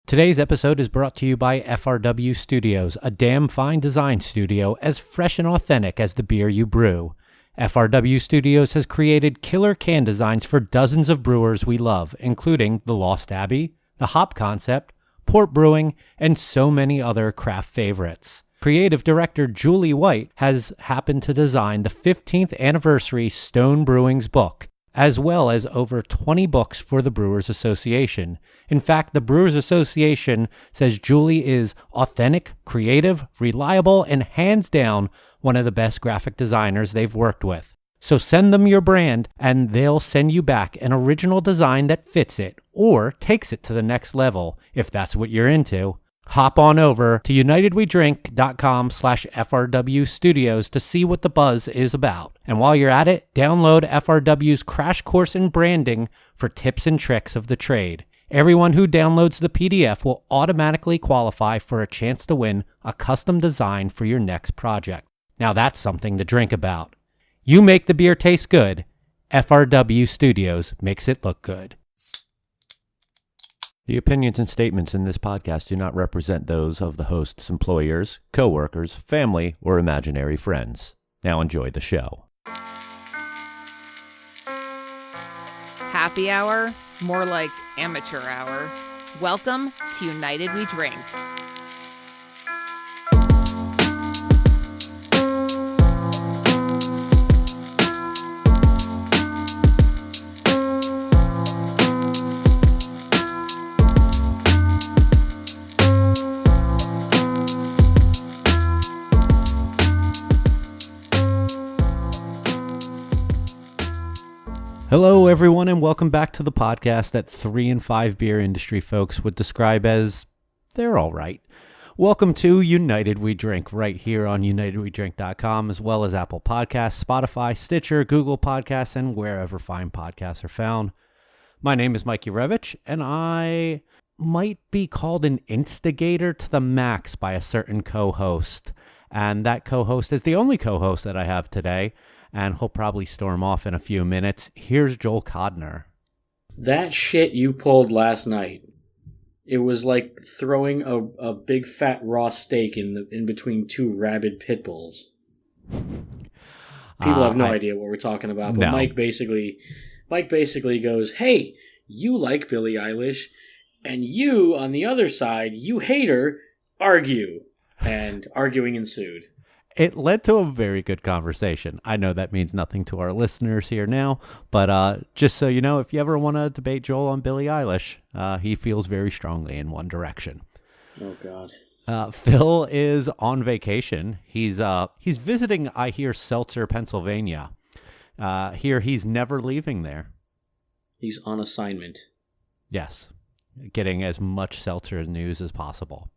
Today's episode is brought to you by FRW Studios, a damn fine design studio as fresh and authentic as the beer you brew. FRW Studios has created killer can designs for dozens of brewers we love, including The Lost Abbey, The Hop Concept, Port Brewing, and so many other craft favorites. Creative director Julie White has happened to design the 15th anniversary Stone Brewing's book, as well as over 20 books for the Brewers Association. In fact, the Brewers Association says Julie is authentic, creative, reliable, and hands down one of the best graphic designers they've worked with. So send them your brand and they'll send you back an original design that fits it or takes it to the next level if that's what you're into. Hop on over to unitedwedrink.com/FRW Studios to see what the buzz is about. And while you're at it, download FRW's Crash Course in Branding for tips and tricks of the trade. Everyone who downloads the PDF will automatically qualify for a chance to win a custom design for your next project. Now that's something to drink about. You make the beer taste good. FRW Studios makes it look good. The opinions and statements in this podcast do not represent those of the host's employers, co-workers, family, or imaginary friends. Now enjoy the show. Happy hour? More like amateur hour. Welcome to United We Drink. Hello, everyone, and welcome back to the podcast that 3 and 5 beer industry folks would describe as they're all right. Welcome to United We Drink right here on unitedwedrink.com, as well as Apple Podcasts, Spotify, Stitcher, Google Podcasts, and wherever fine podcasts are found. My name is Mike Urevich, and I might be called an instigator to the max by a certain co-host. And that co-host is the only co-host that I have today. And he'll probably storm off in a few minutes. Here's Joel Codner. That shit you pulled last night, it was like throwing a big fat raw steak in between two rabid pit bulls. People have no idea what we're talking about, but no. Mike basically goes, "Hey, you like Billie Eilish, and you, on the other side, you hate her, argue." And arguing ensued. It led to a very good conversation. I know that means nothing to our listeners here now, but just so you know, if you ever want to debate Joel on Billie Eilish, he feels very strongly in one direction. Oh, God. Phil is on vacation. He's visiting, I hear, Seltzer, Pennsylvania. Here, he's never leaving there. He's on assignment. Yes, getting as much Seltzer news as possible.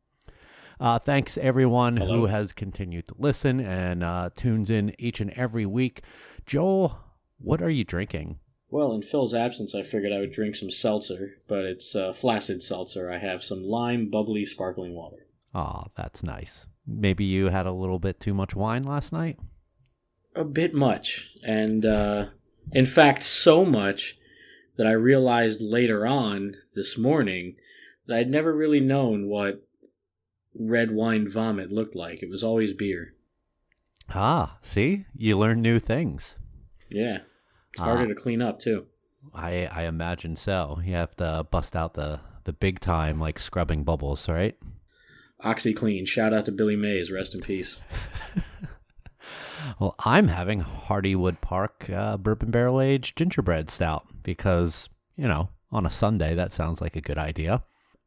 Thanks, everyone who has continued to listen and tunes in each and every week. Joel, what are you drinking? Well, in Phil's absence, I figured I would drink some seltzer, but it's flaccid seltzer. I have some lime, bubbly, sparkling water. Oh, that's nice. Maybe you had a little bit too much wine last night? A bit much. And, in fact, so much that I realized later on this morning that I'd never really known what red wine vomit looked like. It was always beer. Ah, see? You learn new things. Yeah. It's harder to clean up, too. I imagine so. You have to bust out the big time, like scrubbing bubbles, right? OxyClean. Shout out to Billy Mays. Rest in peace. Well, I'm having Hardywood Park Bourbon Barrel Aged Gingerbread Stout because, on a Sunday, that sounds like a good idea.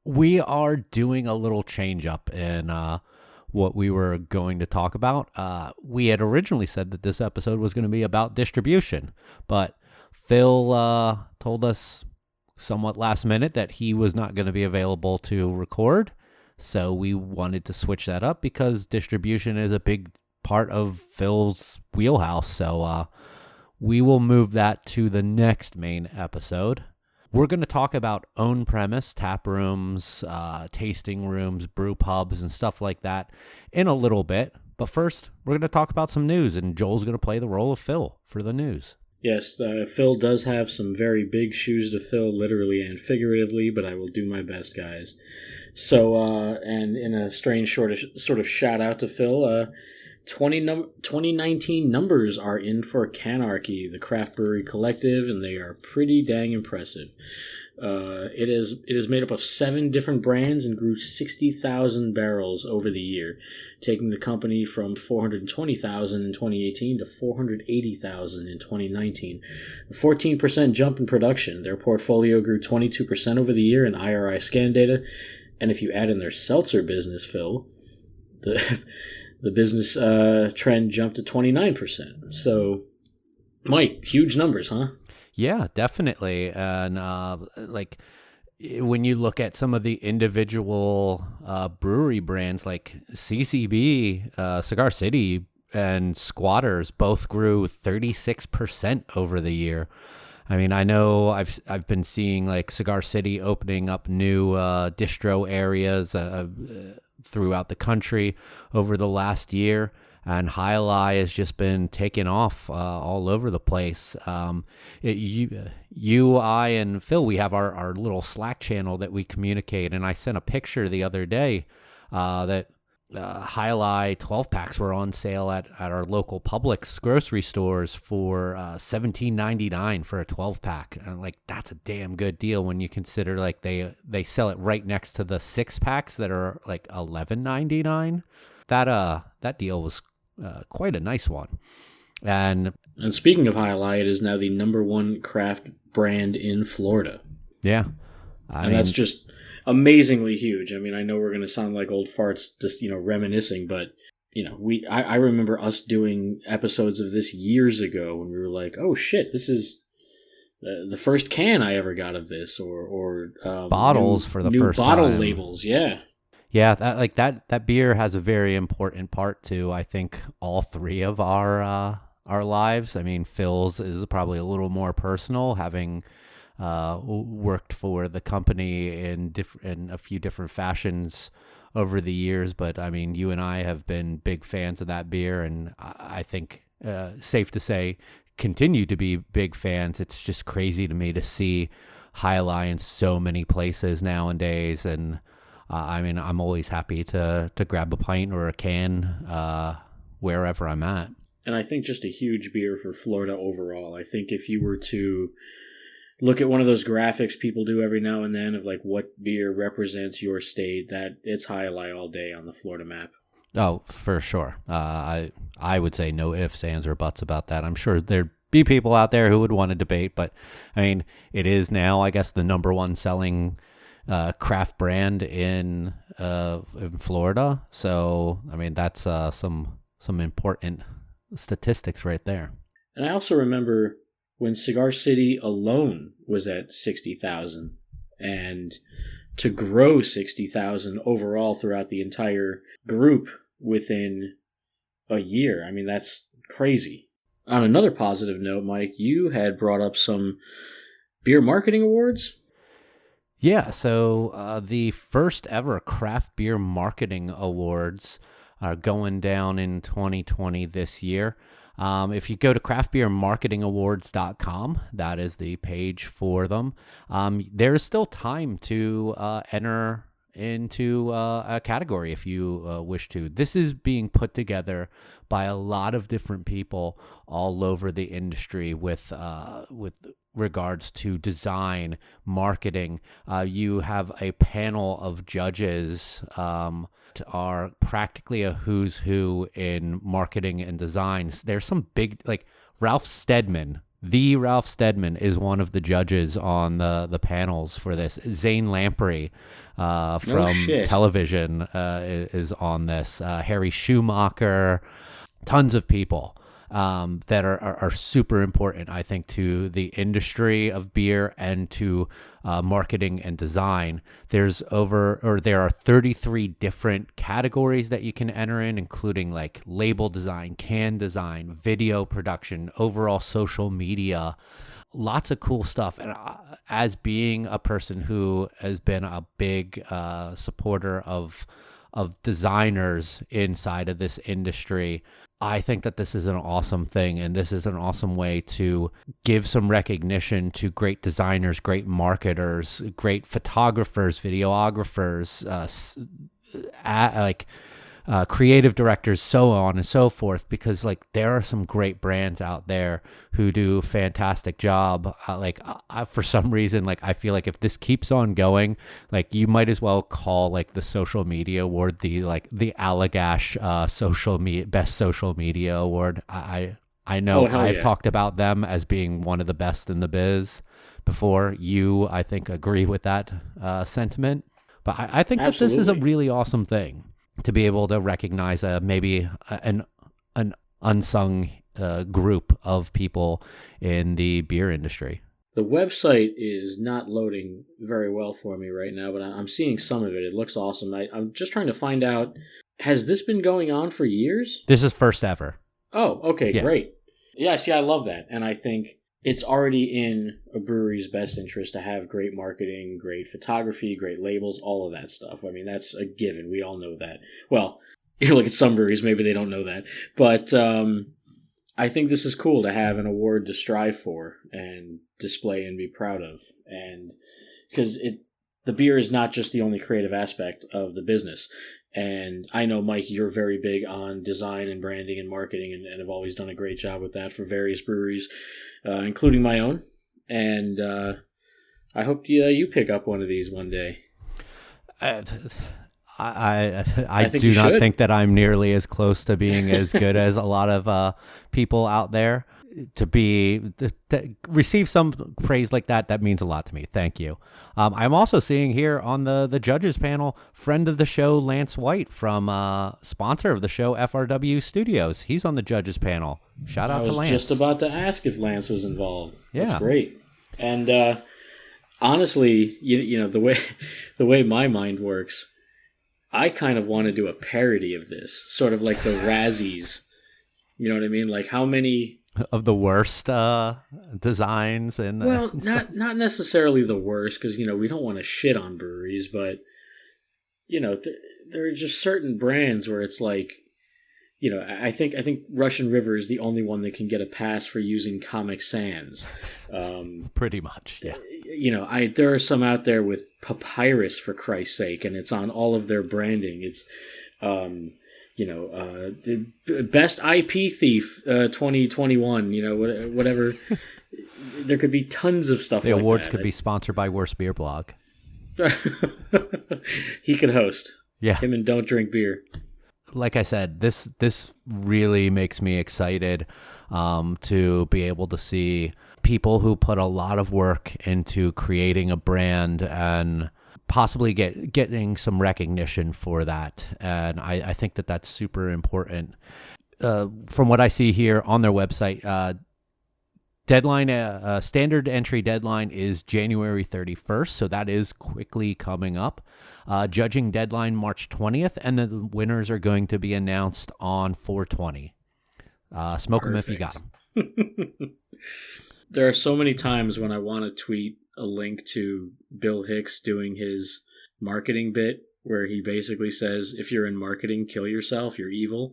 We are doing a little change up in what we were going to talk about. We had originally said that this episode was going to be about distribution, but Phil told us somewhat last minute that he was not going to be available to record. So we wanted to switch that up because distribution is a big part of Phil's wheelhouse. So we will move that to the next main episode. We're going to talk about on-premise tap rooms, tasting rooms, brew pubs, and stuff like that in a little bit. But first, we're going to talk about some news, and Joel's going to play the role of Phil for the news. Yes, Phil does have some very big shoes to fill, literally and figuratively, but I will do my best, guys. So, and in a strange sort of shout out to Phil, 2019 numbers are in for Canarchy, the craft brewery collective, and they are pretty dang impressive. It is made up of 7 different brands and grew 60,000 barrels over the year, taking the company from 420,000 in 2018 to 480,000 in 2019. A 14% jump in production. Their portfolio grew 22% over the year in IRI scan data, and if you add in their seltzer business, Phil, the business trend jumped to 29%. So, Mike, huge numbers, huh? Yeah, definitely. And like when you look at some of the individual brewery brands like CCB, Cigar City, and Squatters both grew 36% over the year. I mean, I know I've been seeing like Cigar City opening up new distro areas throughout the country over the last year. And Jai Alai has just been taking off all over the place. You, I, and Phil, we have our little Slack channel that we communicate. And I sent a picture the other day that Jai Alai 12-packs were on sale at our local Publix grocery stores for $17.99 for a 12-pack. And like, that's a damn good deal when you consider like they sell it right next to the 6-packs that are like $11.99. That deal was quite a nice one. And speaking of Jai Alai, it is now the #1 craft brand in Florida. Yeah. I mean, that's just amazingly huge. I mean, I know we're going to sound like old farts just, reminiscing, but, I remember us doing episodes of this years ago when we were like, oh shit, this is the first can I ever got of this, or bottles for the first time. Bottle labels, yeah. Yeah, that beer has a very important part to, I think, all 3 of our lives. I mean, Phil's is probably a little more personal, having worked for the company in a few different fashions over the years. But I mean, you and I have been big fans of that beer, and I think safe to say continue to be big fans. It's just crazy to me to see Jai Alai in so many places nowadays, and I mean, I'm always happy to grab a pint or a can wherever I'm at. And I think just a huge beer for Florida overall. I think if you were to look at one of those graphics people do every now and then of like what beer represents your state, that it's Jai Alai all day on the Florida map. Oh, for sure. I would say no ifs, ands, or buts about that. I'm sure there'd be people out there who would want to debate, but I mean, it is now, I guess, the #1 selling craft brand in Florida. So, I mean, that's some important statistics right there. And I also remember when Cigar City alone was at 60,000, and to grow 60,000 overall throughout the entire group within a year. I mean, that's crazy. On another positive note, Mike, you had brought up some beer marketing awards. Yeah, so the first ever craft beer marketing awards are going down in 2020 this year. If you go to craftbeermarketingawards.com, that is the page for them. There's still time to enter into a category if you wish to. This is being put together by a lot of different people all over the industry with regards to design, marketing. You have a panel of judges are practically a who's who in marketing and design. There's some big, like Ralph Steadman. The Ralph Steadman is one of the judges on the panels for this. Zane Lamprey from television is on this. Harry Schumacher, tons of people that are super important, I think, to the industry of beer and to marketing and design. There are 33 different categories that you can enter in, including like label design, can design, video production, overall social media, lots of cool stuff. And as being a person who has been a big supporter of of designers inside of this industry. I think that this is an awesome thing, and this is an awesome way to give some recognition to great designers, great marketers, great photographers, videographers, creative directors, so on and so forth, because like there are some great brands out there who do a fantastic job. For some reason, like I feel like if this keeps on going, like you might as well call like the social media award the Allagash best social media award. I know I've talked about them as being one of the best in the biz before. You, I think, agree with that sentiment, but I think that this is a really awesome thing to be able to recognize maybe an unsung group of people in the beer industry. The website is not loading very well for me right now, but I'm seeing some of it. It looks awesome. I'm just trying to find out, has this been going on for years? This is first ever. Oh, okay, yeah. Great. Yeah, see, I love that. And I think it's already in a brewery's best interest to have great marketing, great photography, great labels, all of that stuff. I mean, that's a given. We all know that. Well, you look at some breweries, maybe they don't know that. But I think this is cool to have an award to strive for and display and be proud of. And because the beer is not just the only creative aspect of the business. And I know, Mike, you're very big on design and branding and marketing and have always done a great job with that for various breweries, including my own. And I hope you pick up one of these one day. I do not think that I'm nearly as close to being as good as a lot of people out there. To receive some praise like that means a lot to me. Thank you. I'm also seeing here on the judges panel, friend of the show, Lance White, from sponsor of the show, FRW Studios. He's on the judges panel. Shout out to Lance. I was just about to ask if Lance was involved. Yeah. That's great. And honestly, you know, the way my mind works, I kind of want to do a parody of this, sort of like the Razzies. You know what I mean? Like how many of the worst designs and not necessarily the worst, because you know we don't want to shit on breweries, but you know there are just certain brands where it's like, you know, I think Russian River is the only one that can get a pass for using Comic Sans. Pretty much, yeah. You know, there are some out there with papyrus, for Christ's sake, and it's on all of their branding. It's you know, the best IP thief 2021, you know, whatever. There could be tons of stuff like that. The awards could be sponsored by Worst Beer Blog. He could host. Yeah. Him and Don't Drink Beer. Like I said, this really makes me excited to be able to see people who put a lot of work into creating a brand and possibly getting some recognition for that. And I think that that's super important. From what I see here on their website, standard entry deadline is January 31st. So that is quickly coming up. Judging deadline March 20th, and the winners are going to be announced on 4/20. Smoke them if you got them. There are so many times when I want to tweet a link to Bill Hicks doing his marketing bit where he basically says, if you're in marketing, kill yourself, you're evil.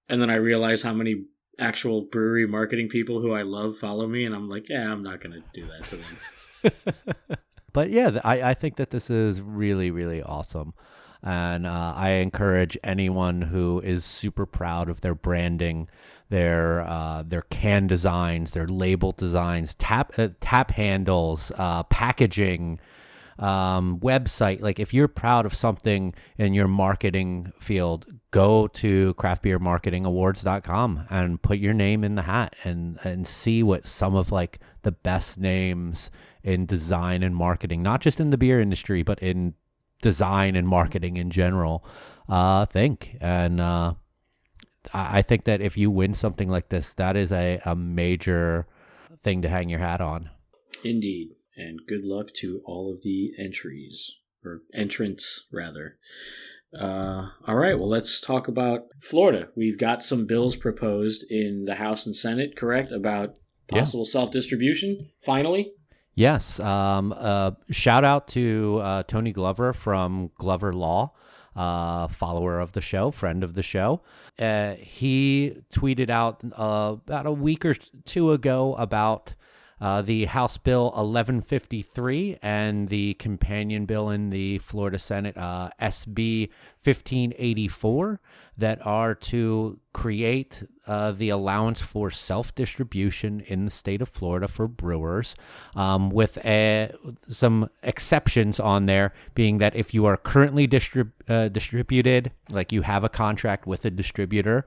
And then I realize how many actual brewery marketing people who I love follow me, and I'm like, yeah, I'm not going to do that to them. But yeah, I think that this is really, really awesome. And I encourage anyone who is super proud of their branding, their can designs, their label designs, tap handles, packaging, website. Like if you're proud of something in your marketing field, go to craftbeermarketingawards.com and put your name in the hat and see what some of like the best names in design and marketing, not just in the beer industry, but in design and marketing in general, think. And I think that if you win something like this, that is a major thing to hang your hat on. Indeed. And good luck to all of the entries, or entrants, rather. All right, well, let's talk about Florida. We've got some bills proposed in the House and Senate, correct, about possible self-distribution, finally? Yes. Shout out to Tony Glover from Glover Law, follower of the show, friend of the show. He tweeted out about a week or two ago about the House Bill 1153 and the companion bill in the Florida Senate, SB 1584, that are to create the allowance for self-distribution in the state of Florida for brewers, with some exceptions on there, being that if you are currently distributed, like you have a contract with a distributor,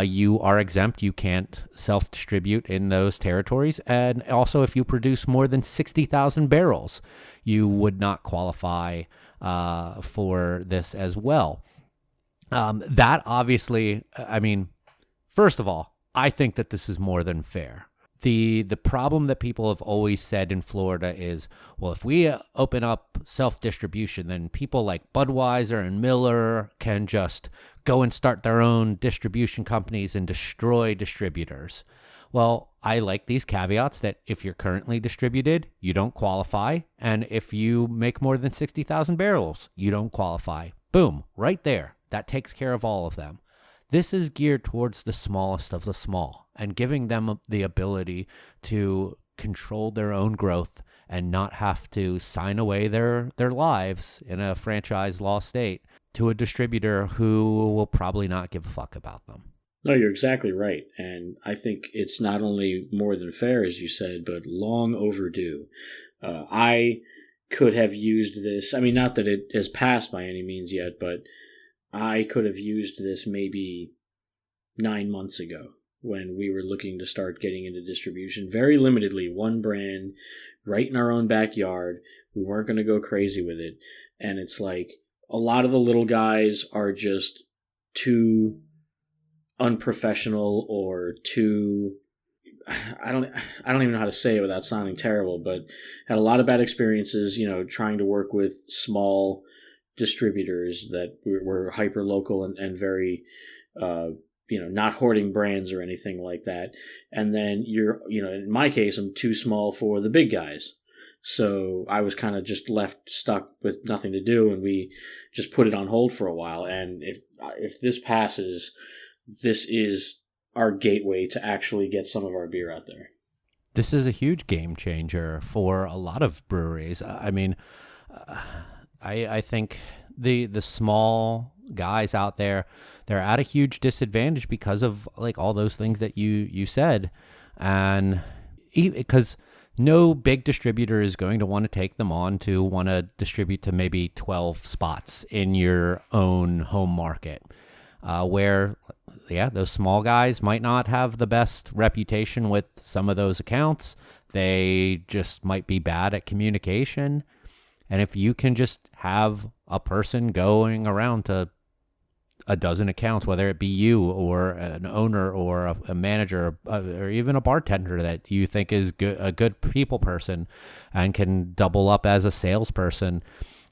you are exempt. You can't self-distribute in those territories. And also, if you produce more than 60,000 barrels, you would not qualify for this as well. That obviously, I mean, first of all, I think that this is more than fair. The problem that people have always said in Florida is, well, if we open up self-distribution, then people like Budweiser and Miller can just go and start their own distribution companies and destroy distributors. Well, I like these caveats that if you're currently distributed, you don't qualify. And if you make more than 60,000 barrels, you don't qualify. Boom, right there. That takes care of all of them. This is geared towards the smallest of the small and giving them the ability to control their own growth and not have to sign away their lives in a franchise law state to a distributor who will probably not give a fuck about them. No, you're exactly right. And I think it's not only more than fair, as you said, but long overdue. I could have used this. I mean, not that it has passed by any means yet, but I could have used this maybe 9 months ago when we were looking to start getting into distribution. Very limitedly, one brand, right in our own backyard. We weren't going to go crazy with it. And it's like a lot of the little guys are just too unprofessional or too... I don't even know how to say it without sounding terrible, but had a lot of bad experiences, trying to work with small distributors that were hyper local and very, not hoarding brands or anything like that. And then in my case, I'm too small for the big guys. So I was kind of just left stuck with nothing to do, and we just put it on hold for a while. And if this passes, this is our gateway to actually get some of our beer out there. This is a huge game changer for a lot of breweries. I mean, I think the small guys out there, they're at a huge disadvantage because of like all those things that you said, and because no big distributor is going to want to take them on to want to distribute to maybe 12 spots in your own home market, where those small guys might not have the best reputation with some of those accounts. They just might be bad at communication. And if you can just have a person going around to a dozen accounts, whether it be you or an owner or a manager or even a bartender that you think is a good people person and can double up as a salesperson,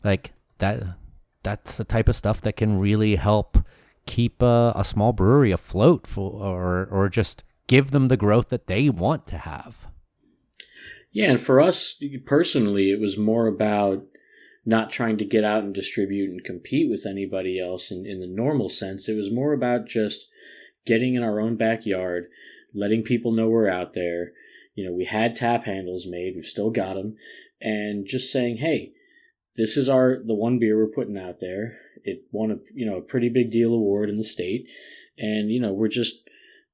like that's the type of stuff that can really help keep a small brewery afloat or just give them the growth that they want to have. Yeah, and for us personally, it was more about not trying to get out and distribute and compete with anybody else in the normal sense. It was more about just getting in our own backyard, letting people know we're out there. We had tap handles made, we've still got them, and just saying, hey, this is the one beer we're putting out there. It won a pretty big deal award in the state, and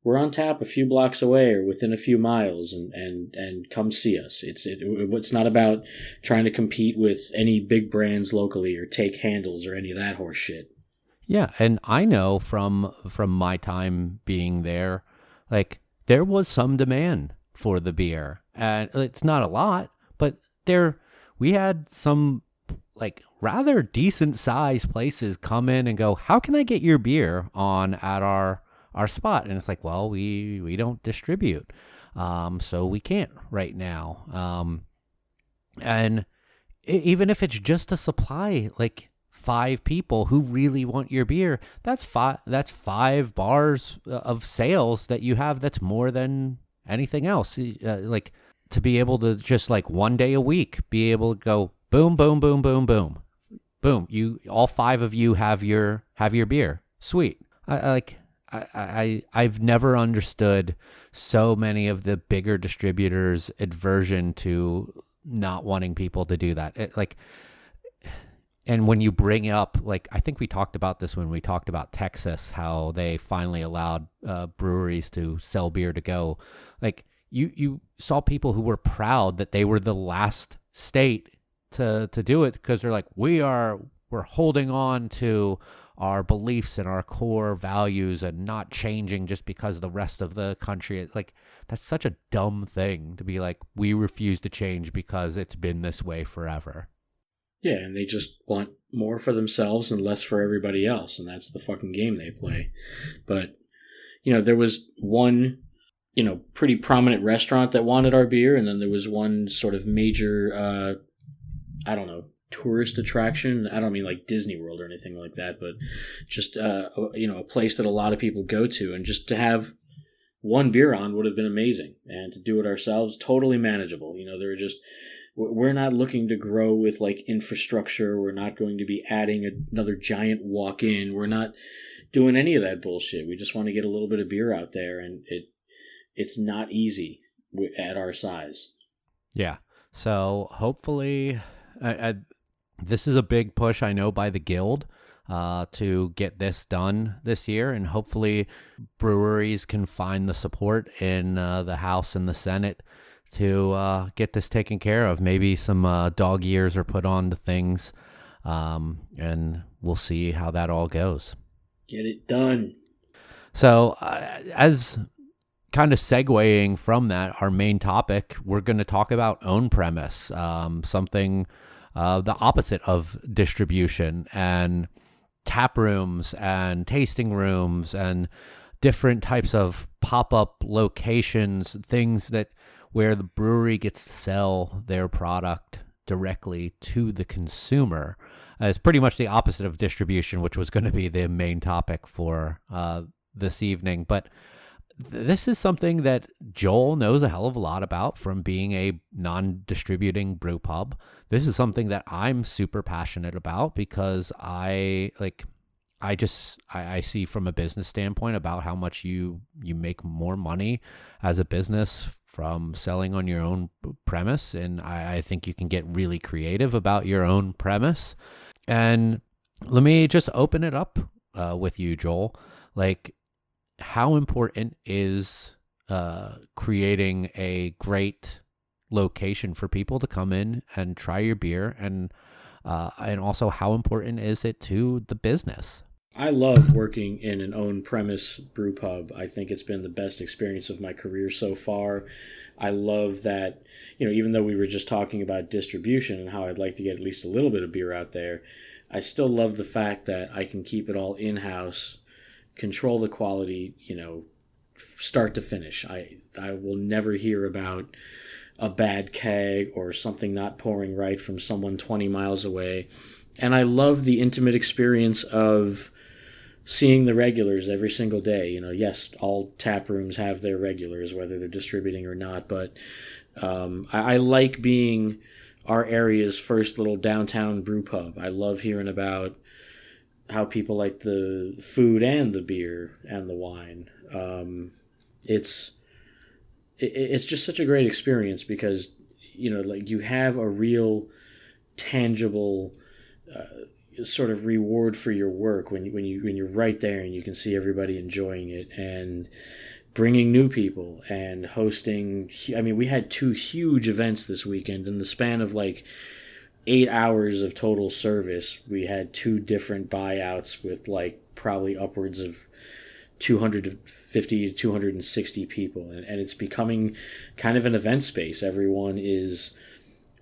we're on tap a few blocks away or within a few miles, and come see us. It's not about trying to compete with any big brands locally or take handles or any of that horse shit. Yeah, and I know from my time being there, like there was some demand for the beer, and it's not a lot, but we had some like rather decent sized places come in and go, how can I get your beer on at our spot? And it's like, well, we don't distribute, so we can't right now. And even if it's just a supply, like 5 people who really want your beer, that's 5 bars of sales that you have. That's more than anything else. Like to be able to just like one day a week be able to go boom, boom, boom, boom, boom, boom. You all five of you have your beer. Sweet. I've never understood so many of the bigger distributors' aversion to not wanting people to do that. And when you bring up, like, I think we talked about this when we talked about Texas, how they finally allowed breweries to sell beer to go. Like, you saw people who were proud that they were the last state to do it, because they're like, we're holding on to our beliefs and our core values and not changing just because the rest of the country. Like, that's such a dumb thing to be like, we refuse to change because it's been this way forever. Yeah, and they just want more for themselves and less for everybody else, and that's the fucking game they play. But, there was one, pretty prominent restaurant that wanted our beer, and then there was one sort of major, tourist attraction. I don't mean like Disney World or anything like that, but just, a place that a lot of people go to, and just to have one beer on would have been amazing, and to do it ourselves, totally manageable. We're not looking to grow with like infrastructure. We're not going to be adding another giant walk-in. We're not doing any of that bullshit. We just want to get a little bit of beer out there, and it's not easy at our size. Yeah. So hopefully, this is a big push, I know, by the Guild to get this done this year, and hopefully breweries can find the support in the House and the Senate to get this taken care of. Maybe some dog ears are put on to things, and we'll see how that all goes. Get it done. So as kind of segueing from that, our main topic, we're going to talk about own premise, something the opposite of distribution, and tap rooms and tasting rooms and different types of pop-up locations, things that where the brewery gets to sell their product directly to the consumer. It's pretty much the opposite of distribution, which was going to be the main topic for this evening. But this is something that Joel knows a hell of a lot about from being a non-distributing brew pub. This is something that I'm super passionate about because I see from a business standpoint about how much you make more money as a business from selling on your own premise. And I think you can get really creative about your own premise. And let me just open it up with you, Joel. Like, how important is creating a great location for people to come in and try your beer, and also how important is it to the business? I love working in an own premise brew pub. I think it's been the best experience of my career so far. I love that, even though we were just talking about distribution and how I'd like to get at least a little bit of beer out there, I still love the fact that I can keep it all in-house, control the quality, start to finish. I will never hear about a bad keg or something not pouring right from someone 20 miles away. And I love the intimate experience of seeing the regulars every single day. Yes, all tap rooms have their regulars, whether they're distributing or not, but I like being our area's first little downtown brew pub. I love hearing about how people like the food and the beer and the wine. It's just such a great experience because, you have a real tangible sort of reward for your work when you're right there and you can see everybody enjoying it and bringing new people and hosting. I mean, we had 2 huge events this weekend in the span of like 8 hours of total service. We had 2 different buyouts with like probably upwards of 250 to 260 people, and it's becoming kind of an event space. Everyone is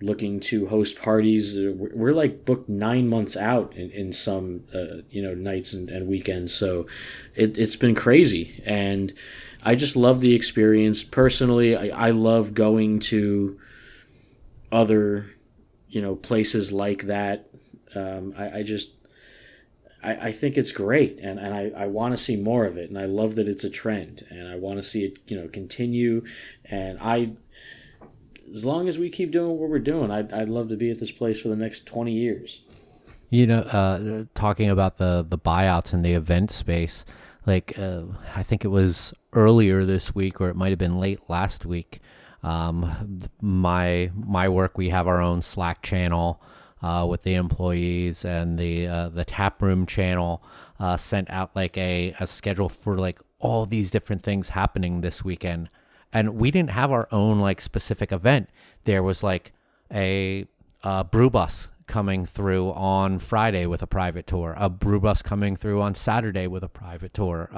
looking to host parties. We're like booked 9 months out in some nights and weekends, so it's been crazy, and I just love the experience. Personally, I love going to other places like that. I think it's great, and I want to see more of it, and I love that it's a trend, and I want to see it continue. And as long as we keep doing what we're doing, I'd love to be at this place for the next 20 years. Talking about the buyouts in the event space, I think it was earlier this week, or it might have been late last week. My work, we have our own Slack channel with the employees, and the tap room channel sent out like a schedule for like all these different things happening this weekend. And we didn't have our own like specific event. There was like a brew bus coming through on Friday with a private tour, a brew bus coming through on Saturday with a private tour.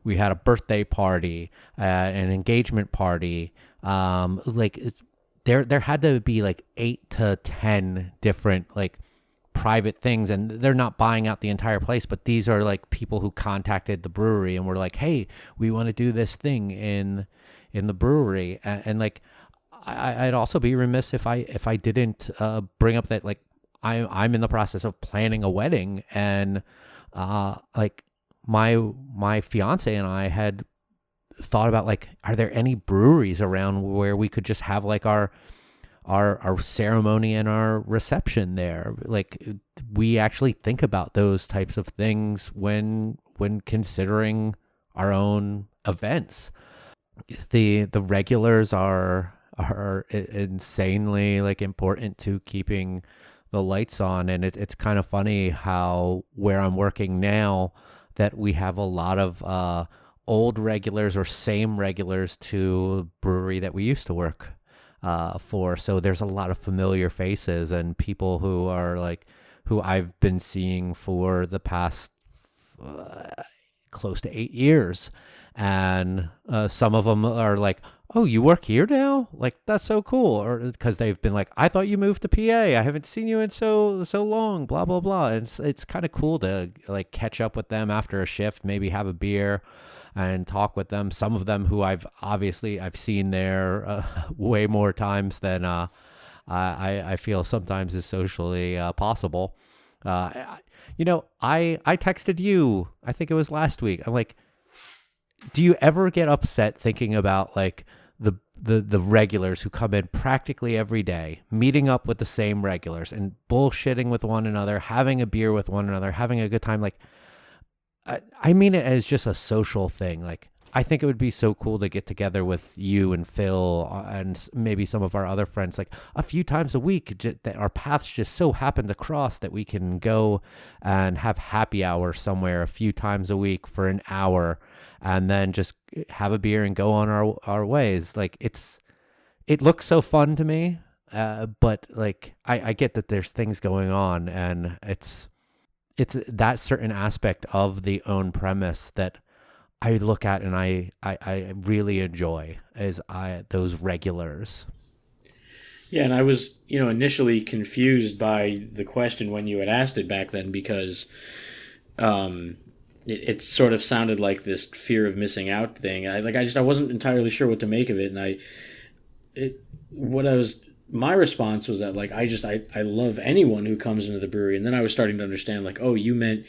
We had a birthday party, an engagement party. There had to be like 8 to 10 different like private things, and they're not buying out the entire place, but these are like people who contacted the brewery and were like, hey, we want to do this thing in the brewery. And like, I'd also be remiss if I didn't bring up that like I'm in the process of planning a wedding, and like my fiance and I had thought about like, are there any breweries around where we could just have like our ceremony and our reception there? Like, we actually think about those types of things when considering our own events. The regulars are insanely like important to keeping the lights on, and it's kind of funny how where I'm working now that we have a lot of old regulars or same regulars to a brewery that we used to work for. So there's a lot of familiar faces and people who are like, who I've been seeing for the past close to 8 years. And some of them are like, oh, you work here now? Like, that's so cool. Or because they've been like, I thought you moved to PA. I haven't seen you in so long, blah, blah, blah. And it's kind of cool to like catch up with them after a shift, maybe have a beer and talk with them. Some of them who I've seen there way more times than I feel sometimes is socially possible. I texted you, I think it was last week. I'm like, do you ever get upset thinking about like the regulars who come in practically every day, meeting up with the same regulars and bullshitting with one another, having a beer with one another, having a good time? Like, I mean it as just a social thing. Like, I think it would be so cool to get together with you and Phil and maybe some of our other friends, like a few times a week, that our paths just so happen to cross that we can go and have happy hour somewhere a few times a week for an hour, and then just have a beer and go on our ways. Like, it looks so fun to me. But like, I get that there's things going on, and it's that certain aspect of the own premise that I look at and I really enjoy is those regulars. Yeah, and I was, initially confused by the question when you had asked it back then, because it sort of sounded like this fear of missing out thing. I wasn't entirely sure what to make of it, and my response was that like I love anyone who comes into the brewery, and then I was starting to understand like, oh, you meant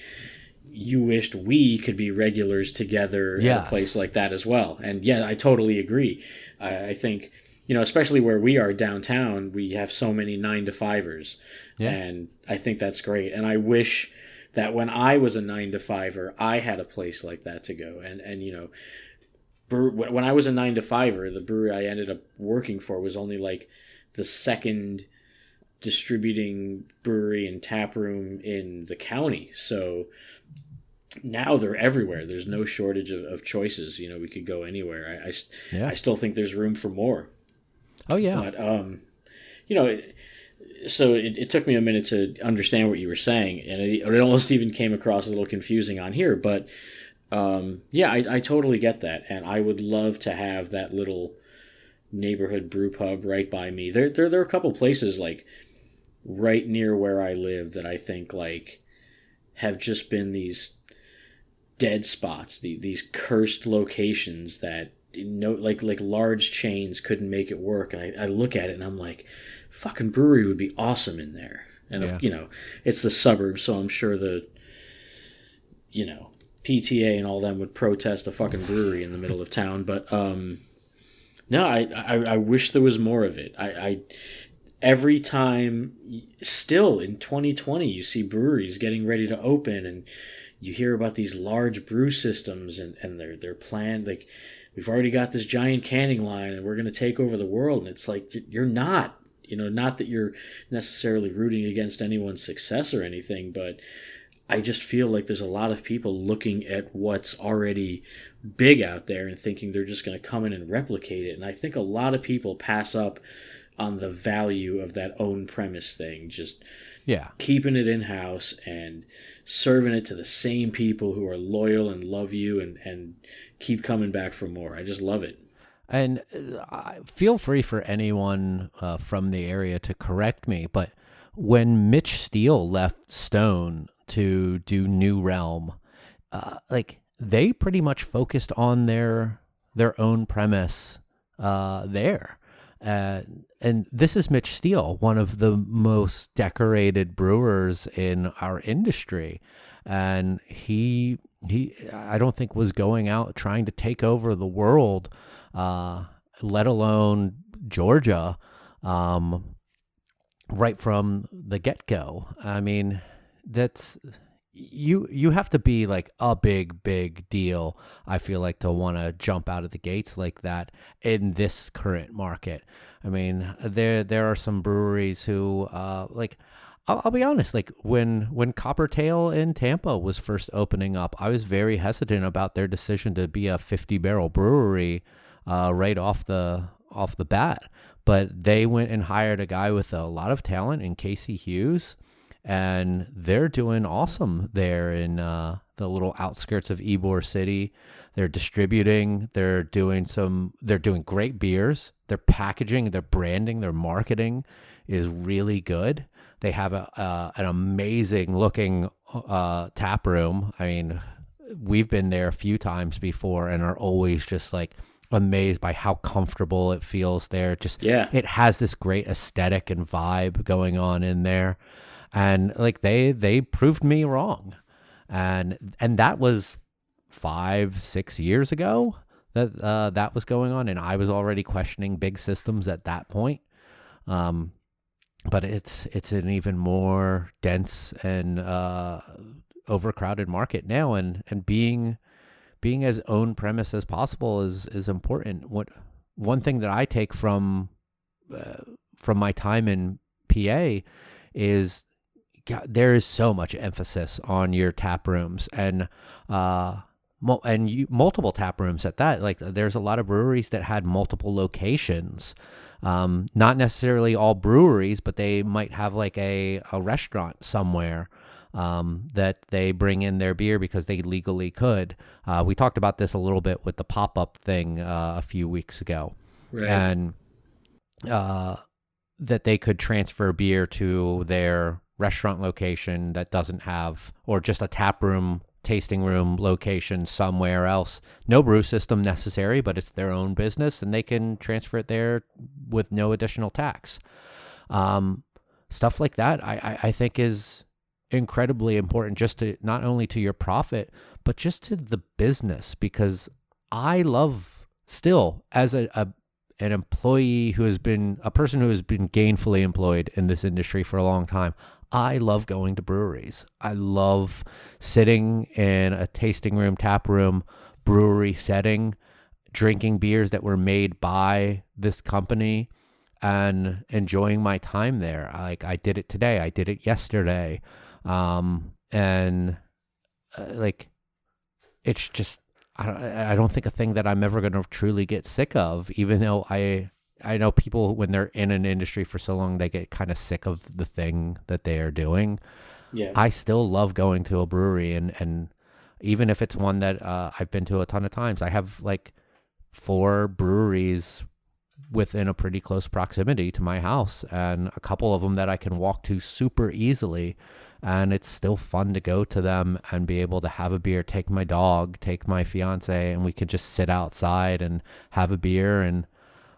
you wished we could be regulars together at a place like that as well. And yeah, I totally agree. I think, especially where we are downtown, we have so many 9-to-5ers. Yeah. And I think that's great. And I wish that when I was a 9-to-5er, I had a place like that to go. And when I was a 9-to-5er, the brewery I ended up working for was only like the second distributing brewery and tap room in the county. So now they're everywhere. There's no shortage of choices. We could go anywhere. I still think there's room for more. Oh yeah. But so it took me a minute to understand what you were saying, and it almost even came across a little confusing on here. But I totally get that, and I would love to have that little neighborhood brew pub right by me. There are a couple places like right near where I live that I think like have just been these dead spots, these cursed locations that like large chains couldn't make it work. And I look at it and I'm like, fucking brewery would be awesome in there. And if, it's the suburbs, so I'm sure the PTA and all them would protest a fucking brewery in the middle of town. But No, I wish there was more of it. I every time, still in 2020, you see breweries getting ready to open, and you hear about these large brew systems, and they're planned. Like, we've already got this giant canning line, and we're going to take over the world. And it's like, you're not. Not that you're necessarily rooting against anyone's success or anything, but I just feel like there's a lot of people looking at what's already big out there and thinking they're just going to come in and replicate it. And I think a lot of people pass up on the value of that own premise thing, just Yeah. keeping it in house and serving it to the same people who are loyal and love you and keep coming back for more. I just love it. And feel free for anyone from the area to correct me, but when Mitch Steele left Stone to do New Realm, like they pretty much focused on their own premise there. And this is Mitch Steele, one of the most decorated brewers in our industry. And he I don't think was going out trying to take over the world, let alone Georgia, right from the get-go. I mean, that's you have to be like a big deal, I feel like, to want to jump out of the gates like that in this current market. I mean, there are some breweries who like I'll be honest, like when Coppertail in Tampa was first opening up, I was very hesitant about their decision to be a 50-barrel brewery right off the bat. But they went and hired a guy with a lot of talent in Casey Hughes, and they're doing awesome there in the little outskirts of Ybor City. They're distributing. They're doing great beers. Their packaging, their branding, their marketing is really good. They have an amazing looking tap room. I mean, we've been there a few times before and are always just like amazed by how comfortable it feels there. It has this great aesthetic and vibe going on in there. And like they proved me wrong. And that was 5-6 years ago that that was going on, and I was already questioning big systems at that point. But it's an even more dense and overcrowded market now, and being as own premise as possible is important. One thing that I take from my time in PA is, God, there is so much emphasis on your tap rooms and multiple tap rooms at that. Like, there's a lot of breweries that had multiple locations. Not necessarily all breweries, but they might have like a restaurant somewhere that they bring in their beer because they legally could. We talked about this a little bit with the pop-up thing a few weeks ago. Right. And that they could transfer beer to their restaurant location that doesn't have, or just a tap room, tasting room location somewhere else. No brew system necessary, but it's their own business and they can transfer it there with no additional tax. Stuff like that I think is incredibly important, just to not only to your profit, but just to the business, because I love, still, as an employee who has been a person who has been gainfully employed in this industry for a long time, I love going to breweries. I love sitting in a tasting room, tap room, brewery setting, drinking beers that were made by this company and enjoying my time there. I did it today. I did it yesterday. Like, it's just, I don't think a thing that I'm ever going to truly get sick of, even though I know people, when they're in an industry for so long, they get kind of sick of the thing that they are doing. Yeah. I still love going to a brewery, and even if it's one that I've been to a ton of times, I have like 4 breweries within a pretty close proximity to my house, and a couple of them that I can walk to super easily. And it's still fun to go to them and be able to have a beer, take my dog, take my fiance, and we could just sit outside and have a beer. And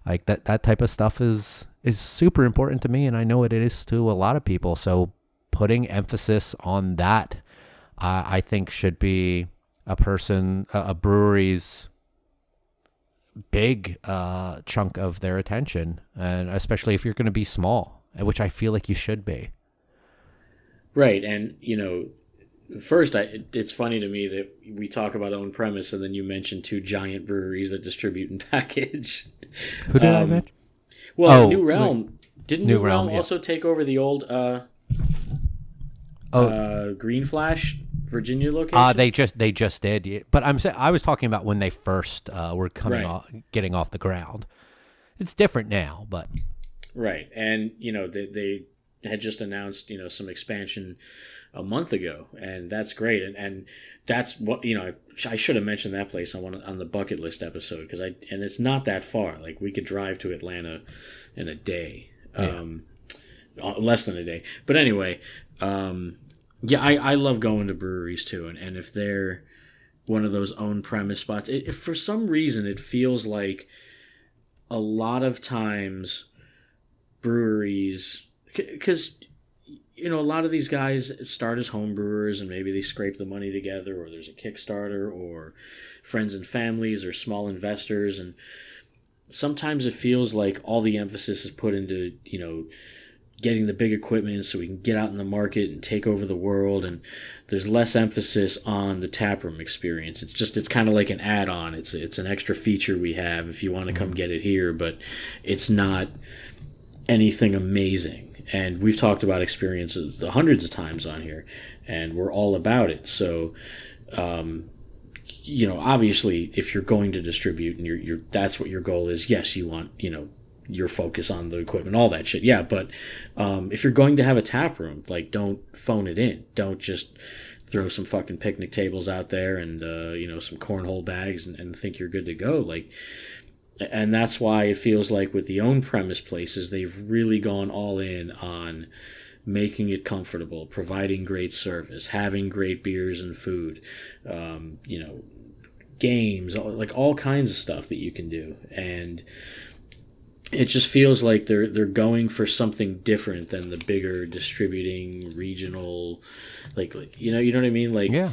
like that type of stuff is super important to me, and I know it is to a lot of people. So putting emphasis on that, I think, should be a brewery's big chunk of their attention, and especially if you're going to be small, which I feel like you should be. Right, and first, it's funny to me that we talk about own premise, and then you mention two giant breweries that distribute and package. Who did I mention? Well, New Realm. Didn't New New Realm Realm, also take over the old Green Flash Virginia location? They just did. But I was talking about when they first were getting off the ground. It's different now, but right. And they had just announced some expansion a month ago, and that's great. And that's what I should have mentioned that place on the bucket list episode, because and it's not that far. Like, we could drive to Atlanta in a day. Yeah. Less than a day. But anyway, I love going to breweries too, and if they're one of those own premise spots, if for some reason it feels like a lot of times breweries, because a lot of these guys start as home brewers, and maybe they scrape the money together, or there's a Kickstarter, or friends and families, or small investors, and sometimes it feels like all the emphasis is put into getting the big equipment so we can get out in the market and take over the world, and there's less emphasis on the taproom experience. It's kind of like an add-on. It's an extra feature we have if you want to come get it here, but it's not anything amazing. And we've talked about experiences hundreds of times on here, and we're all about it. So obviously, if you're going to distribute and you're that's what your goal is, yes, you want your focus on the equipment, all that shit. Yeah, but if you're going to have a tap room, like, don't phone it in. Don't just throw some fucking picnic tables out there and some cornhole bags and think you're good to go. Like, and that's why it feels like with the own premise places, they've really gone all in on making it comfortable, providing great service, having great beers and food, games, like all kinds of stuff that you can do. And it just feels like they're going for something different than the bigger distributing regional, like you know what I mean? Like, yeah.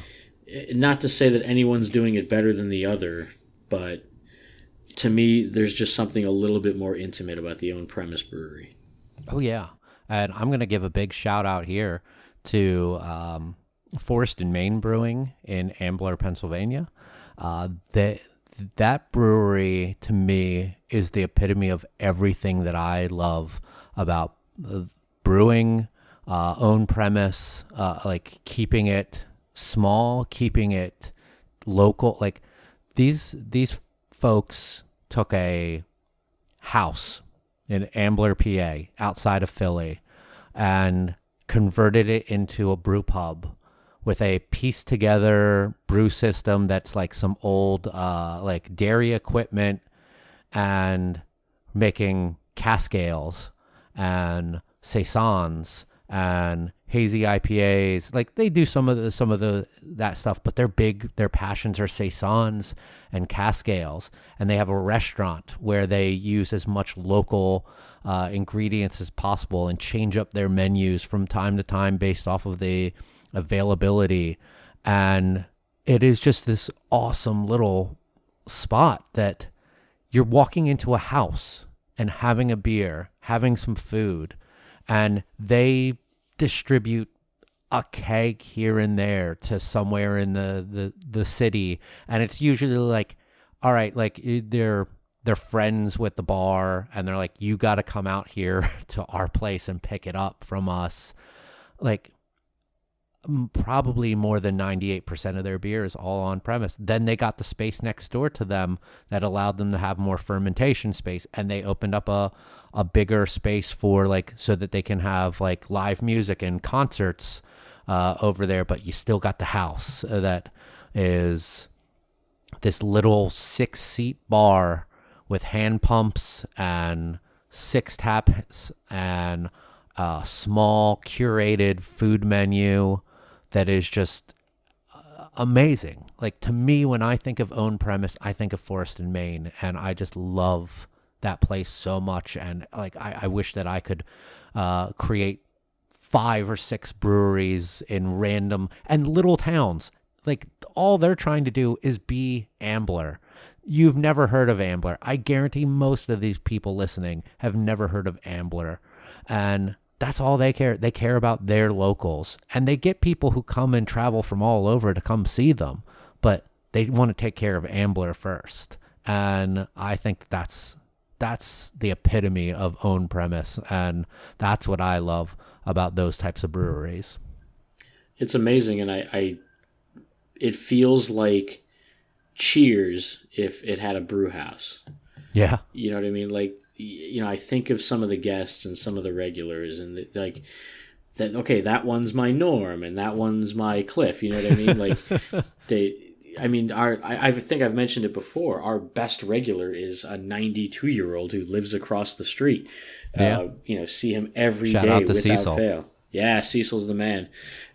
Not to say that anyone's doing it better than the other, but to me, there's just something a little bit more intimate about the own premise brewery. Oh yeah, and I'm gonna give a big shout out here to Forest and Main Brewing in Ambler, Pennsylvania. That brewery, to me, is the epitome of everything that I love about brewing, own premise, like keeping it small, keeping it local. Like, these folks took a house in Ambler, PA, outside of Philly, and converted it into a brew pub with a pieced together brew system that's like some old like dairy equipment, and making cask ales and saisons and hazy IPAs. Like, they do some of the that stuff, but their passions are saisons and cask ales. And they have a restaurant where they use as much local ingredients as possible and change up their menus from time to time based off of the availability. And it is just this awesome little spot that you're walking into a house and having a beer, having some food, and they distribute a keg here and there to somewhere in the city. And it's usually like, all right, like they're friends with the bar, and they're like, you got to come out here to our place and pick it up from us. Like, probably more than 98% of their beer is all on premise. Then they got the space next door to them that allowed them to have more fermentation space, and they opened up a bigger space for, like, so that they can have like live music and concerts over there. But you still got the house that is this little 6-seat bar with hand pumps and 6 taps and a small curated food menu that is just amazing. Like, to me, when I think of own premise, I think of Forest and Main, and I just love that place so much. And like, I wish that I could create 5 or 6 breweries in random and little towns. Like, all they're trying to do is be Ambler. you've never heard of Ambler. I guarantee most of these people listening have never heard of Ambler. And that's all they care. They care about their locals. And they get people who come and travel from all over to come see them. But they want to take care of Ambler first. And I think that's the epitome of own premise. And that's what I love about those types of breweries. It's amazing. And it feels like Cheers if it had a brew house. Yeah. You know what I mean? Like, I think of some of the guests and some of the regulars, and like that. Okay, that one's my Norm, and that one's my Cliff. You know what I mean? Like I think I've mentioned it before. Our best regular is a 92-year-old who lives across the street. Yeah. See him every Shout day out to without Cecil. fail. Yeah, Cecil's the man.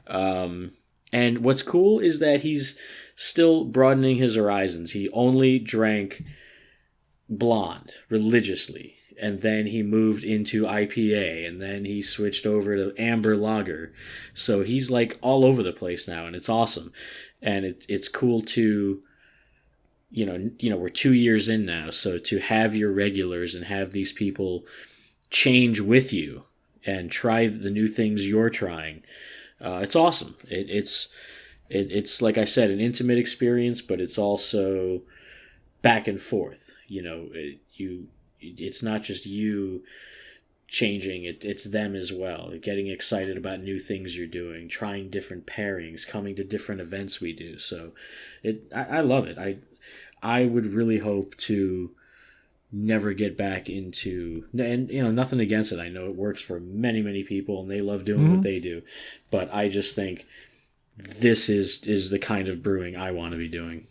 And what's cool is that he's still broadening his horizons. He only drank blonde religiously, and then he moved into IPA, and then he switched over to amber lager. So he's like all over the place now, and it's awesome. And it's cool to, we're 2 years in now, so to have your regulars and have these people change with you and try the new things you're trying. It's awesome. It's like I said, an intimate experience, but it's also back and forth. It's not just you changing, it's them as well, getting excited about new things you're doing, trying different pairings, coming to different events we do. So I love it. I would really hope to never get back into, and nothing against it. I know it works for many people and they love doing what they do, but I just think this is the kind of brewing I want to be doing.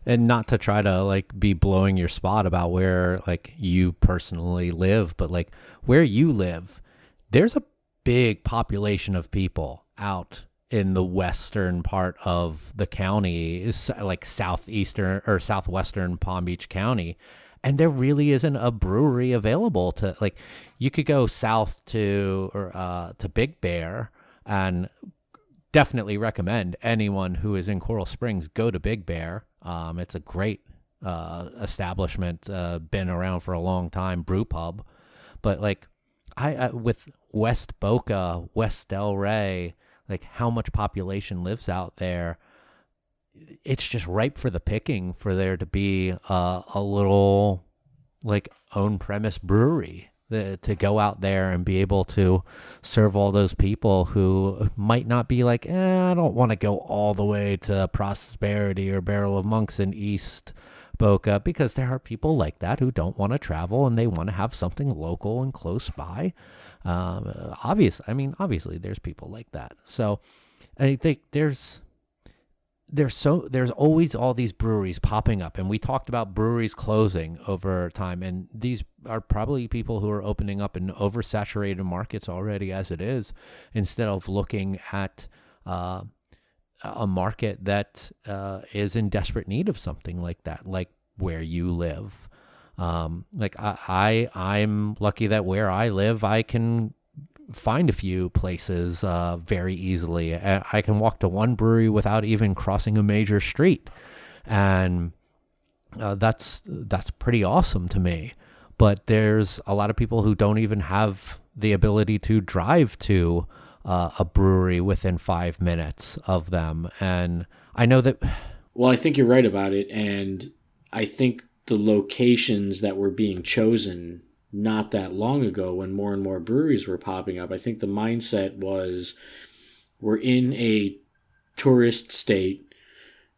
And not to try to like be blowing your spot about where like you personally live, but like where you live, there's a big population of people out in the western part of the county, is like southeastern or southwestern Palm Beach County. And there really isn't a brewery available to, like, you could go south to Big Bear, and definitely recommend anyone who is in Coral Springs go to Big Bear. It's a great establishment, been around for a long time, brew pub. But like I with West Boca, West Del Rey, like how much population lives out there, it's just ripe for the picking for there to be a little like own premise brewery to go out there and be able to serve all those people who might not be like, I don't want to go all the way to Prosperity or Barrel of Monks in East Boca, because there are people like that who don't want to travel and they want to have something local and close by. Obviously there's people like that. So I think there's always all these breweries popping up, and we talked about breweries closing over time, and these are probably people who are opening up in oversaturated markets already as it is, instead of looking at a market that is in desperate need of something like that, like where you live. Like I'm lucky that where I live, I can find a few places very easily. I can walk to one brewery without even crossing a major street, and that's pretty awesome to me. But there's a lot of people who don't even have the ability to drive to a brewery within 5 minutes of them. And I know that. Well, I think you're right about it, and I think the locations that were being chosen not that long ago, when more and more breweries were popping up, I think the mindset was, we're in a tourist state,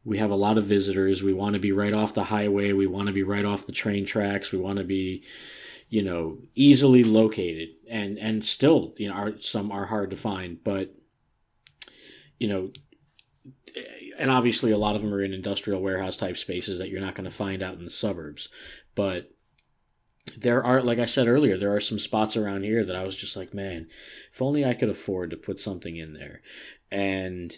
we have a lot of visitors, we want to be right off the highway, we want to be right off the train tracks, we want to be, easily located, and still, some are hard to find, but, and obviously a lot of them are in industrial warehouse type spaces that you're not going to find out in the suburbs, but there are, like I said earlier, there are some spots around here that I was just like, man, if only I could afford to put something in there. And,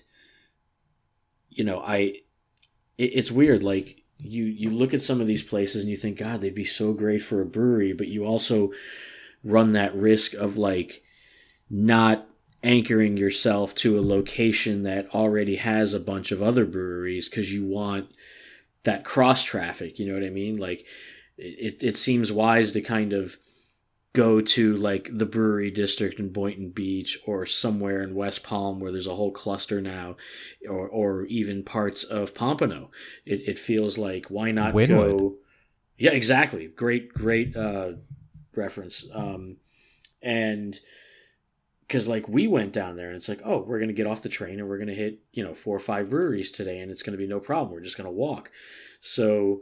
it's weird. Like you look at some of these places and you think, God, they'd be so great for a brewery, but you also run that risk of like not anchoring yourself to a location that already has a bunch of other breweries, because you want that cross traffic. You know what I mean? Like it seems wise to kind of go to like the brewery district in Boynton Beach or somewhere in West Palm where there's a whole cluster now, or even parts of Pompano. It feels like, why not Wynwood. go? Yeah, exactly. Great reference. And because like we went down there and it's like, oh, we're gonna get off the train and we're gonna hit 4 or 5 breweries today and it's gonna be no problem. We're just gonna walk. So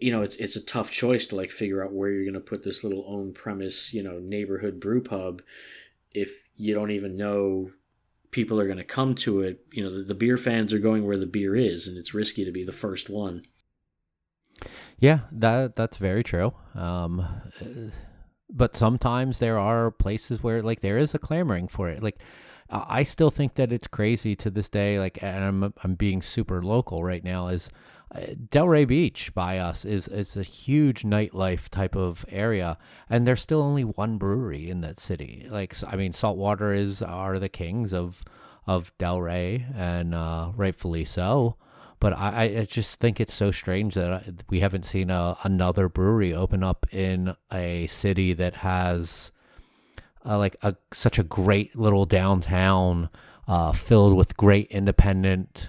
it's a tough choice to like figure out where you're going to put this little own premise, neighborhood brew pub, if you don't even know people are going to come to it. The beer fans are going where the beer is, and it's risky to be the first one. Yeah, that's very true. But sometimes there are places where like there is a clamoring for it. Like I still think that it's crazy to this day. Like, and I'm being super local right now. Is Delray Beach by us is a huge nightlife type of area, and there's still only one brewery in that city. Like, I mean, Saltwater are the kings of Delray, and rightfully so. But I just think it's so strange that we haven't seen another brewery open up in a city that has such a great little downtown filled with great independent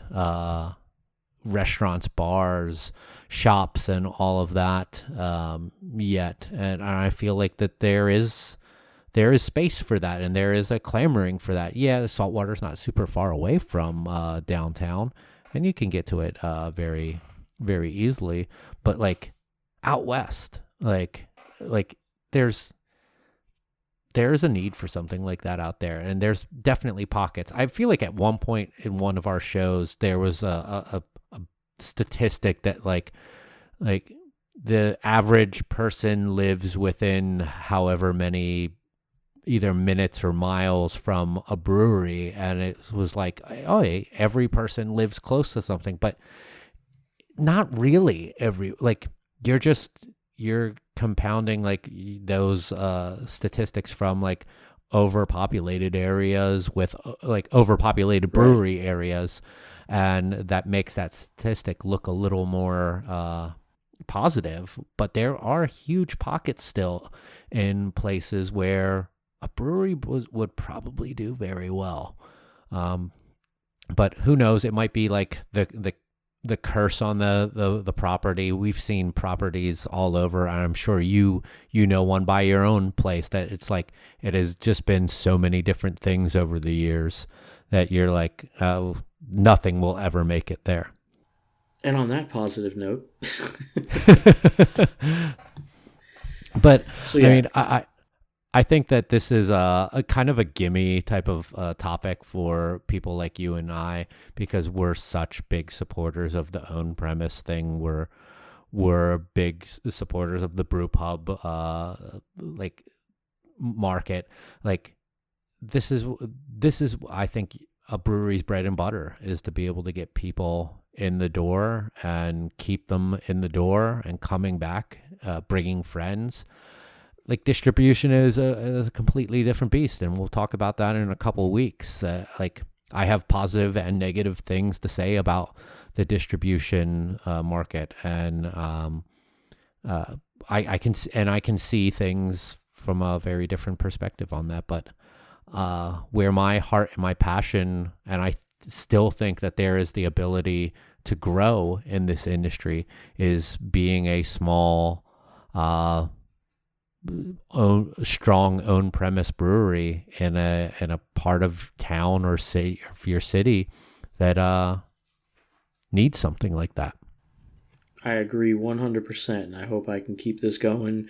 restaurants, bars, shops, and all of that yet. And I feel like that there is space for that, and there is a clamoring for that. Yeah, the Saltwater's not super far away from downtown, and you can get to it very, very easily. But like out west, like there's a need for something like that out there, and there's definitely pockets. I feel like at one point in one of our shows there was a statistic that like the average person lives within however many either minutes or miles from a brewery, and it was like, oh, every person lives close to something, but not really you're compounding like those statistics from like overpopulated areas with like overpopulated brewery areas, and that makes that statistic look a little more positive. But there are huge pockets still in places where a brewery would probably do very well. But who knows? It might be like the curse on the property. We've seen properties all over, and I'm sure you know one by your own place that it's like it has just been so many different things over the years that you're like, oh, nothing will ever make it there. And on that positive note, but so, yeah. I mean, I think that this is a kind of a gimme type of topic for people like you and I, because we're such big supporters of the own premise thing. We're big supporters of the brew pub like market. Like this is I think a brewery's bread and butter is to be able to get people in the door and keep them in the door and coming back, bringing friends. Like distribution is a completely different beast, and we'll talk about that in a couple of weeks. Like I have positive and negative things to say about the distribution market, and I can see things from a very different perspective on that. But where my heart and my passion, and I still think that there is the ability to grow in this industry, is being a small strong own premise brewery in a part of town or city, of your city, that needs something like that. I agree 100%, and I hope I can keep this going,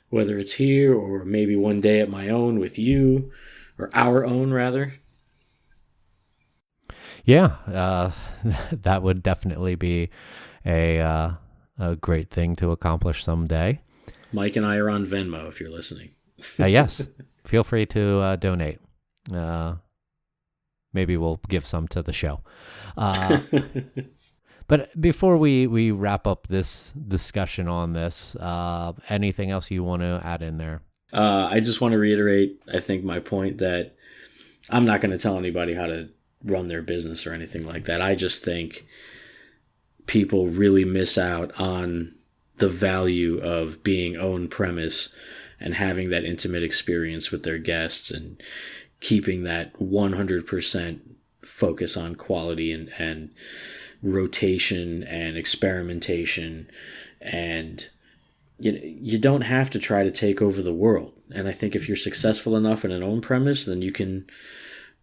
whether it's here or maybe one day at my own with you, or our own rather. Yeah, that would definitely be a great thing to accomplish someday. Mike and I are on Venmo if you're listening. Yes, feel free to donate. Maybe we'll give some to the show. But before we wrap up this discussion on this, anything else you want to add in there? I just want to reiterate, I think, my point that I'm not going to tell anybody how to run their business or anything like that. I just think people really miss out on the value of being own premise and having that intimate experience with their guests and keeping that 100% focus on quality and rotation and experimentation. And you don't have to try to take over the world. And I think if you're successful enough in an own premise, then you can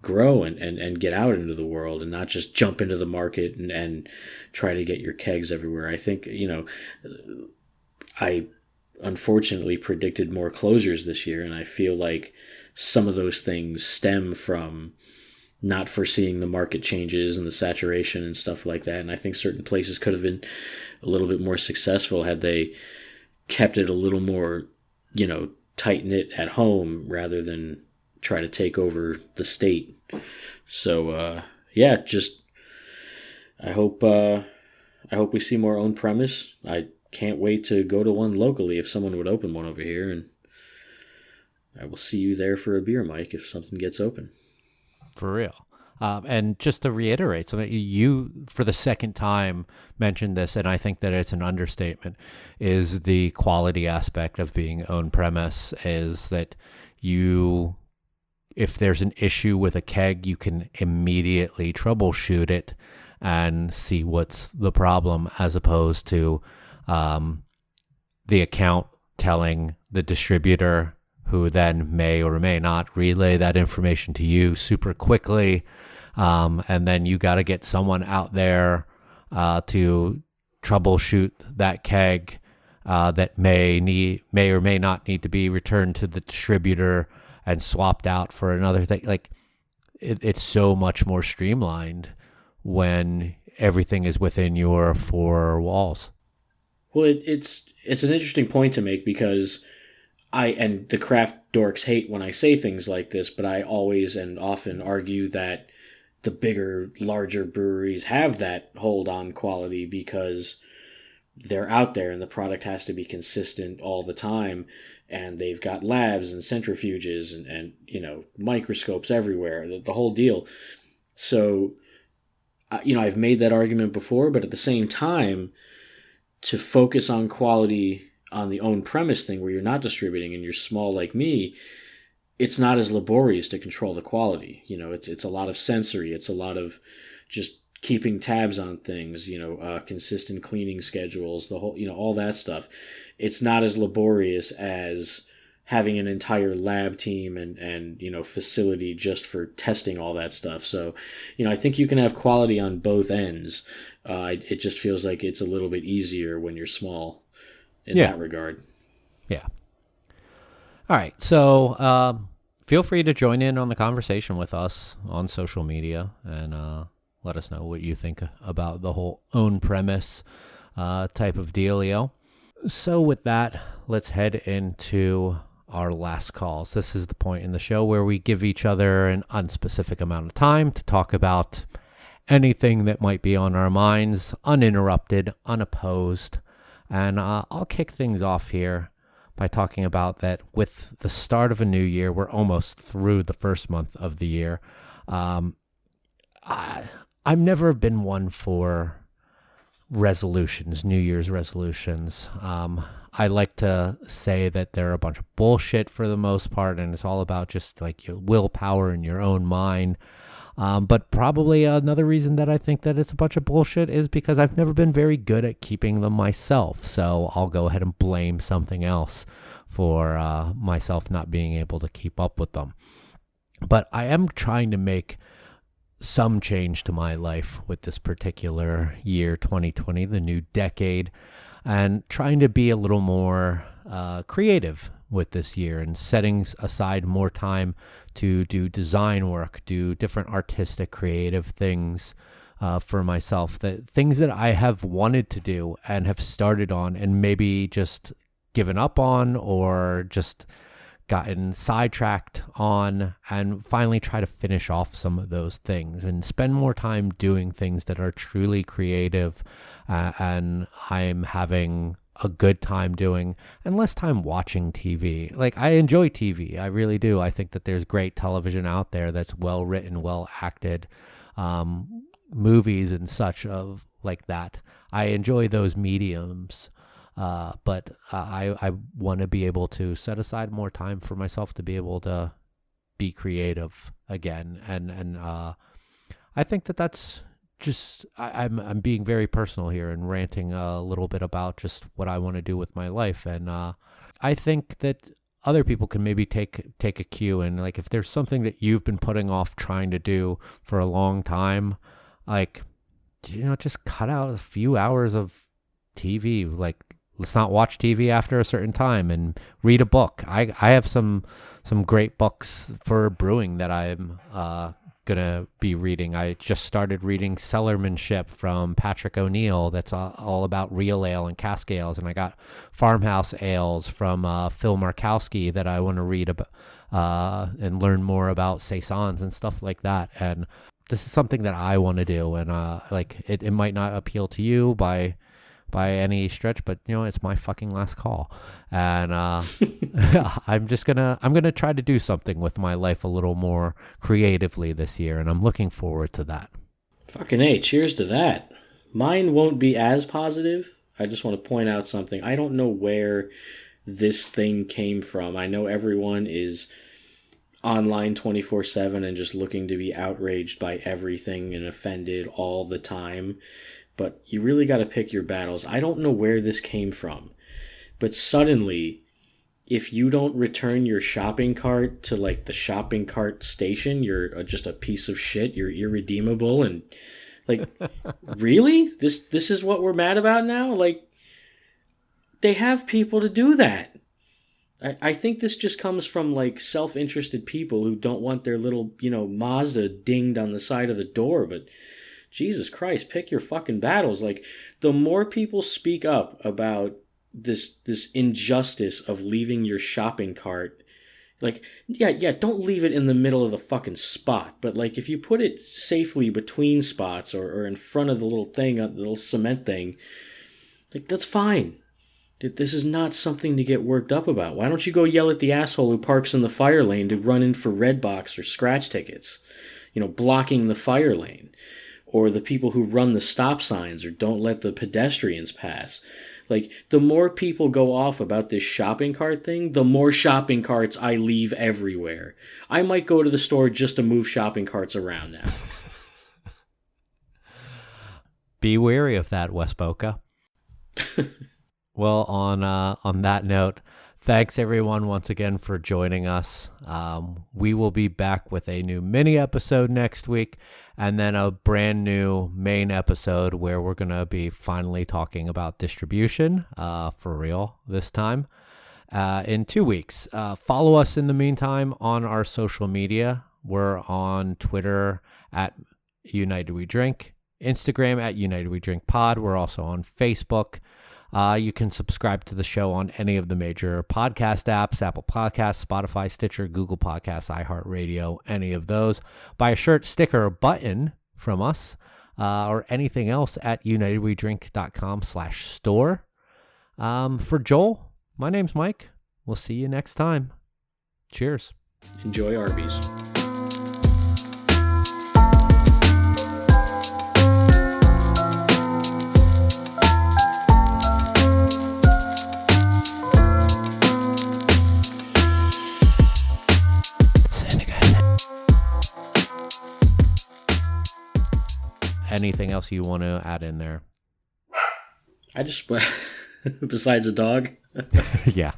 grow and get out into the world and not just jump into the market and try to get your kegs everywhere. I think, I unfortunately predicted more closures this year, and I feel like some of those things stem from not foreseeing the market changes and the saturation and stuff like that. And I think certain places could have been a little bit more successful had they kept it a little more, tight-knit at home rather than try to take over the state. So, I hope we see more on premise. I can't wait to go to one locally if someone would open one over here, and I will see you there for a beer, Mike, if something gets open. For real. And just to reiterate, so you, for the second time, mentioned this, and I think that it's an understatement, is the quality aspect of being own premise, is that if there's an issue with a keg, you can immediately troubleshoot it and see what's the problem, as opposed to the account telling the distributor, who then may or may not relay that information to you super quickly. And then you got to get someone out there to troubleshoot that keg that may or may not need to be returned to the distributor and swapped out for another thing. Like it's so much more streamlined when everything is within your four walls. Well, it's an interesting point to make, because and the craft dorks hate when I say things like this, but I always and often argue that the bigger, larger breweries have that hold on quality because they're out there and the product has to be consistent all the time, and they've got labs and centrifuges and microscopes everywhere, the whole deal. So, I've made that argument before, but at the same time, to focus on quality on the own premise thing where you're not distributing and you're small like me, it's not as laborious to control the quality. It's a lot of sensory. It's a lot of just keeping tabs on things, consistent cleaning schedules, the whole, all that stuff. It's not as laborious as having an entire lab team and facility just for testing all that stuff. So, I think you can have quality on both ends. It just feels like it's a little bit easier when you're small in that regard. Yeah. All right. So feel free to join in on the conversation with us on social media and let us know what you think about the whole own premise type of dealio. So with that, let's head into our last calls. This is the point in the show where we give each other an unspecific amount of time to talk about anything that might be on our minds, uninterrupted, unopposed. And I'll kick things off here by talking about that with the start of a new year. We're almost through the first month of the year. I've never been one for resolutions, New Year's resolutions. I like to say that they're a bunch of bullshit for the most part, and it's all about just like your willpower in your own mind. But probably another reason that I think that it's a bunch of bullshit is because I've never been very good at keeping them myself. So I'll go ahead and blame something else for myself not being able to keep up with them. But I am trying to make some change to my life with this particular year, 2020, the new decade, and trying to be a little more creative with this year and setting aside more time to do design work, do different artistic, creative things for myself, things that I have wanted to do and have started on and maybe just given up on or just gotten sidetracked on, and finally try to finish off some of those things and spend more time doing things that are truly creative and I'm having a good time doing, and less time watching TV. Like, I enjoy TV. I really do. I think that there's great television out there that's well written, well acted, movies and such of like that. I enjoy those mediums, but I want to be able to set aside more time for myself to be able to be creative again. And I think that's just I'm being very personal here and ranting a little bit about just what I want to do with my life. And I think that other people can maybe take a cue, and like if there's something that you've been putting off trying to do for a long time, like, just cut out a few hours of TV. Like, let's not watch TV after a certain time and read a book. I have some great books for brewing that I'm gonna be reading. I just started reading Cellarmanship from Patrick O'Neill. That's all about real ale and cask ales. And I got Farmhouse Ales from Phil Markowski that I want to read about and learn more about saisons and stuff like that. And this is something that I want to do. And it might not appeal to you by any stretch, but it's my fucking last call. And I'm gonna try to do something with my life a little more creatively this year, and I'm looking forward to that. Fucking A, cheers to that. Mine won't be as positive. I just want to point out something. I don't know where this thing came from. I know everyone is online 24/7 and just looking to be outraged by everything and offended all the time. But you really got to pick your battles. I don't know where this came from, but suddenly, if you don't return your shopping cart to like the shopping cart station, you're just a piece of shit. You're irredeemable, and like, really, this is what we're mad about now. Like, they have people to do that. I think this just comes from like self-interested people who don't want their little Mazda dinged on the side of the door, but. Jesus Christ, pick your fucking battles. Like, the more people speak up about this injustice of leaving your shopping cart, like, yeah, don't leave it in the middle of the fucking spot. But, like, if you put it safely between spots or in front of the little thing, the little cement thing, like, that's fine. This is not something to get worked up about. Why don't you go yell at the asshole who parks in the fire lane to run in for Redbox or scratch tickets, blocking the fire lane? Or the people who run the stop signs or don't let the pedestrians pass. Like, the more people go off about this shopping cart thing, the more shopping carts I leave everywhere. I might go to the store just to move shopping carts around now. Be wary of that, West Boca. Well, on that note, thanks everyone once again for joining us. We will be back with a new mini episode next week, and then a brand new main episode where we're going to be finally talking about distribution for real this time in 2 weeks. Follow us in the meantime on our social media. We're on Twitter at United We Drink, Instagram at United We Drink Pod. We're also on Facebook. You can subscribe to the show on any of the major podcast apps, Apple Podcasts, Spotify, Stitcher, Google Podcasts, iHeartRadio, any of those. Buy a shirt, sticker, or button from us or anything else at unitedwedrink.com/store. For Joel, my name's Mike. We'll see you next time. Cheers. Enjoy Arby's. Anything else you want to add in there? I just, besides a dog? Yeah.